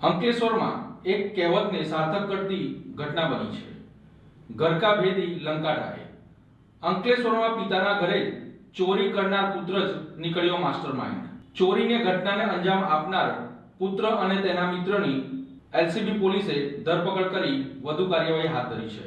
અંકલેશ્વરમાં એક કહેવતને સાર્થક કરતી ઘટના બની છે। ઘર કા ભેદી લંકા ઢાએ। અંકલેશ્વરમાં પિતાના ઘરે ચોરી કરનાર પુત્ર જ નીકળ્યો માસ્ટરમાઇન્ડ। ચોરીની ઘટનાને અંજામ આપનાર પુત્ર અને તેના મિત્રની એલસીબી પોલીસે ધરપકડ કરી વધુ કાર્યવાહી હાથ ધરી છે।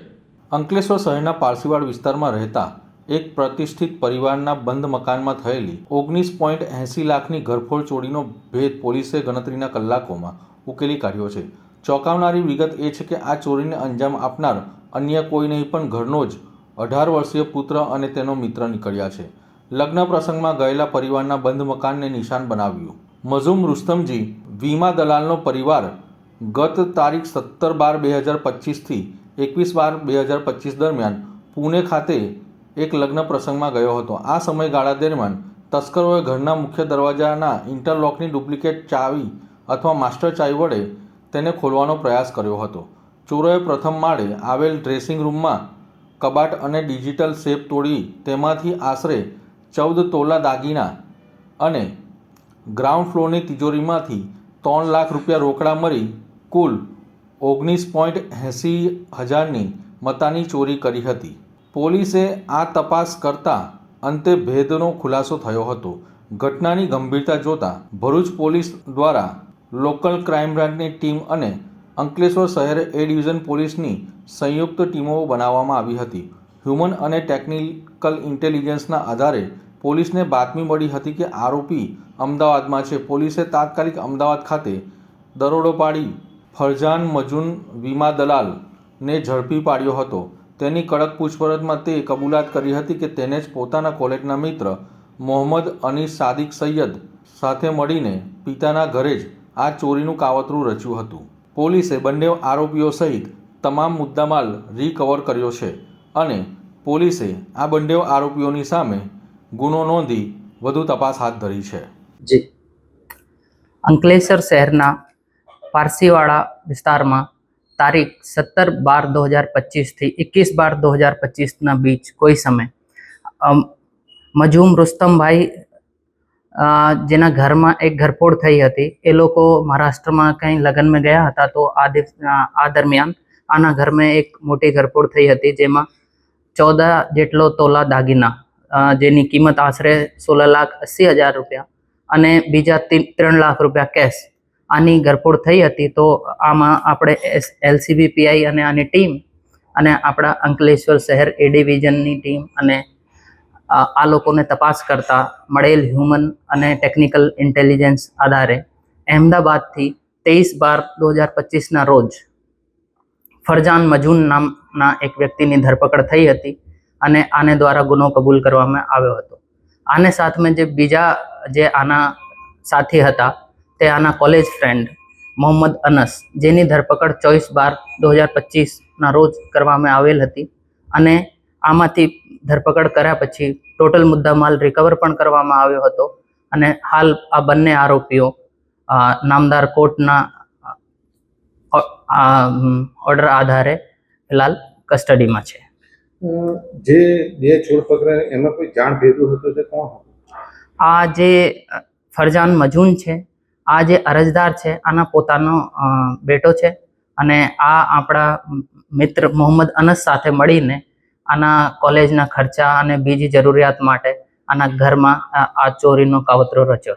અંકલેશ્વર શહેરના પારસીવાડ વિસ્તારમાં રહેતા એક પ્રતિષ્ઠિત પરિવારના બંધ મકાનમાં થયેલી 19.80 લાખની ઘરફોડ ચોરીનો ભેદ પોલીસે ગણતરીના કલાકોમાં ઉકેલી કાઢ્યો છે। ચોંકાવનારી વિગત એ છે કે આ ચોરીને અંજામ આપનાર અન્ય કોઈ નહીં પણ ઘરનો જ 18 વર્ષીય પુત્ર અને તેનો મિત્ર નીકળ્યા છે। લગ્ન પ્રસંગમાં ગયેલા પરિવારના બંધ મકાનને નિશાન બનાવ્યું। મઝૂમ રુસ્તમજી વીમા દલાલનો પરિવાર ગત તારીખ 17/12/2025 થી 21/12/2025 દરમિયાન પુણે ખાતે એક લગ્ન પ્રસંગમાં ગયો હતો। આ સમયગાળા દરમિયાન તસ્કરોએ ઘરના મુખ્ય દરવાજાના ઇન્ટરલોકની ડુપ્લિકેટ ચાવી અથવા માસ્ટર ચાવી વડે તેને ખોલવાનો પ્રયાસ કર્યો હતો। ચોરોએ પ્રથમ માળે આવેલ ડ્રેસિંગ રૂમમાં કબાટ અને ડિજિટલ સેફ તોડી તેમાંથી આશરે 14 તોલા દાગીના અને ગ્રાઉન્ડ ફ્લોરની તિજોરીમાંથી 3 લાખ રૂપિયા રોકડા મળી કુલ 19.80 હજારની મતાની ચોરી કરી હતી। પોલીસે આ તપાસ કરતા અંતે ભેદનો ખુલાસો થયો હતો। ઘટનાની ગંભીરતા જોતા ભરૂચ પોલીસ દ્વારા લોકલ ક્રાઇમ બ્રાન્ચની ટીમ અને અંકલેશ્વર શહેર એ ડિવિઝન પોલીસની સંયુક્ત ટીમો બનાવવામાં આવી હતી। હ્યુમન અને ટેકનિકલ ઇન્ટેલિજન્સના આધારે પોલીસને બાતમી મળી હતી કે આરોપી અમદાવાદમાં છે। પોલીસે તાત્કાલિક અમદાવાદ ખાતે દરોડો પાડી ફરજાન મજૂન વીમા દલાલને ઝડપી પાડ્યો હતો। તેની કડક પૂછપરછમાં તે કબૂલાત કરી હતી કે તેને જ પોતાના કોલેજના મિત્ર મોહમ્મદ અનીસ સાદિક સૈયદ સાથે મળીને પિતાના ઘરે જ આ ચોરીનું કાવતરું રચ્યું હતું। પોલીસે બંને આરોપીઓ સહિત તમામ મુદ્દામાલ રિકવર કર્યો છે અને પોલીસે આ બંને આરોપીઓની સામે ગુનો નોંધી વધુ તપાસ હાથ ધરી છે। જી અંકલેશ્વર શહેરના પારસીવાડા વિસ્તારમાં તારીખ 17/12/2025 થી 21/12/2025 बीच कोई समय मजूम रुस्तमभाई જેના ઘરમાં એક ઘરફોડ થઈ હતી। એ લોકો મહારાષ્ટ્રમાં કંઈ લગ્ન में ગયા હતા તો આ દરમિયાન આના ઘરમાં એક મોટી ઘરફોડ થઈ હતી જેમાં 14 જેટલો તોલા દાગીના જેની કિંમત આશરે 16,80,000 રૂપિયા અને બીજા 3 લાખ રૂપિયા કેશ આની ઘરફોડ થઈ હતી। તો આમાં આપણે એલસીબી પીઆઈ અને આની ટીમ અને આપણા અંકલેશ્વર શહેર એ ડિવિઝનની ટીમ અને આ લોકોને તપાસ કરતા મળેલ હ્યુમન અને ટેકનિકલ ઇન્ટેલિજન્સ આધારે અહેમદાબાદથી 23/12/2025ના રોજ ફરજાન મજૂન નામના એક વ્યક્તિની ધરપકડ થઈ હતી અને આને દ્વારા ગુનો કબૂલ કરવામાં આવ્યો હતો। આને સાથમાં જે બીજા જે આના સાથી હતા તે આના કોલેજ ફ્રેન્ડ મોહમ્મદ અનસ જેની ધરપકડ 24/12/2025ના રોજ કરવામાં આવેલ હતી અને આમાંથી ધરપકડ કર્યા પછી ટોટલ મુદ્દામાલ રિકવર પણ કરવામાં આવ્યો હતો અને હાલ આ બંને આરોપીઓ નામદાર કોર્ટના ઓર્ડર આધારે ફિલહાલ કસ્ટડીમાં છે। જે બે ચોર પકડાયા એમાં કોઈ જાણ ભેગું હતું તે કોણ હતું? આ જે ફરજાન મજૂન છે આ જે અરજદાર છે આના પોતાનો બેટો છે અને આ આપણા મિત્ર મોહમ્મદ અનસ સાથે મળીને આના કોલેજના ખર્ચા અને બીજી જરૂરિયાત માટે આના ઘરમાં આ ચોરીનો કાવતરો રચ્યો।